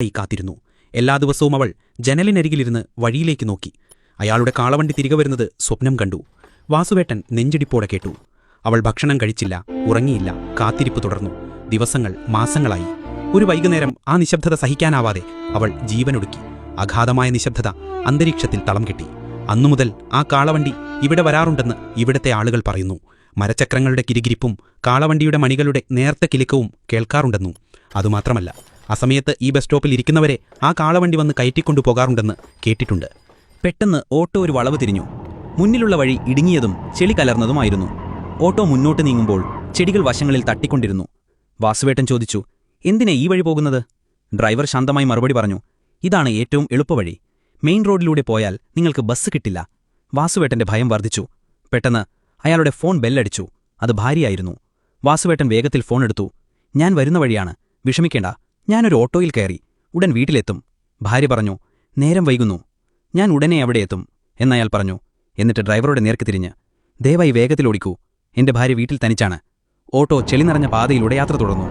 കാത്തിരുന്നു. എല്ലാ ദിവസവും അവൾ ജനലിനരികിലിരുന്ന് വഴിയിലേക്ക് നോക്കി. അയാളുടെ കാളവണ്ടി തിരികെ വരുന്നത് സ്വപ്നം കണ്ടു. വാസുവേട്ടൻ നെഞ്ചിടിപ്പോടെ കേട്ടു. അവൾ ഭക്ഷണം കഴിച്ചില്ല, ഉറങ്ങിയില്ല, കാത്തിരിപ്പ് തുടർന്നു. ദിവസങ്ങൾ മാസങ്ങളായി. ഒരു വൈകുന്നേരം ആ നിശബ്ദത സഹിക്കാനാവാതെ അവൾ ജീവനൊടുക്കി. അഗാധമായ നിശബ്ദത അന്തരീക്ഷത്തിൽ തളം കെട്ടി. അന്നുമുതൽ ആ കാളവണ്ടി ഇവിടെ വരാറുണ്ടെന്ന് ഇവിടത്തെ ആളുകൾ പറയുന്നു. മരചക്രങ്ങളുടെ കിരികിരിപ്പും കാളവണ്ടിയുടെ മണികളുടെ നേർത്ത കിലുക്കവും കേൾക്കാറുണ്ടെന്നു. അതുമാത്രമല്ല, അസമയത്ത് ഈ ബസ് സ്റ്റോപ്പിൽ ഇരിക്കുന്നവരെ ആ കാളവണ്ടി വന്ന് കയറ്റിക്കൊണ്ടു പോകാറുണ്ടെന്ന് കേട്ടിട്ടുണ്ട്. പെട്ടെന്ന് ഓട്ടോ ഒരു വളവ് തിരിഞ്ഞു. മുന്നിലുള്ള വഴി ഇടുങ്ങിയതും ചെളി കലർന്നതുമായിരുന്നു. ഓട്ടോ മുന്നോട്ട് നീങ്ങുമ്പോൾ ചെടികൾ വശങ്ങളിൽ തട്ടിക്കൊണ്ടിരുന്നു. വാസുവേട്ടൻ ചോദിച്ചു, എന്തിനാ ഈ വഴി പോകുന്നത്? ഡ്രൈവർ ശാന്തമായി മറുപടി പറഞ്ഞു, ഇതാണ് ഏറ്റവും എളുപ്പവഴി. മെയിൻ റോഡിലൂടെ പോയാൽ നിങ്ങൾക്ക് ബസ് കിട്ടില്ല. വാസുവേട്ടന്റെ ഭയം വർദ്ധിച്ചു. പെട്ടെന്ന് അയാളുടെ ഫോൺ ബെല്ലടിച്ചു. അത് ഭാര്യയായിരുന്നു. വാസുവേട്ടൻ വേഗത്തിൽ ഫോൺ എടുത്തു. ഞാൻ വരുന്ന വഴിയാണ്, വിഷമിക്കേണ്ട, ഞാനൊരു ഓട്ടോയിൽ കയറി ഉടൻ വീട്ടിലെത്തും. ഭാര്യ പറഞ്ഞു, നേരം വൈകുന്നു, ഞാൻ ഉടനെ അവിടെ എത്തും എന്നയാൾ പറഞ്ഞു. എന്നിട്ട് ഡ്രൈവറുടെ നേർക്ക് തിരിഞ്ഞ്, ദയവായി വേഗത്തിൽ ഓടിക്കൂ, എന്റെ ഭാര്യ വീട്ടിൽ തനിച്ചാണ്. ഓട്ടോ ചെളി നിറഞ്ഞ പാതയിലൂടെ യാത്ര തുടർന്നു.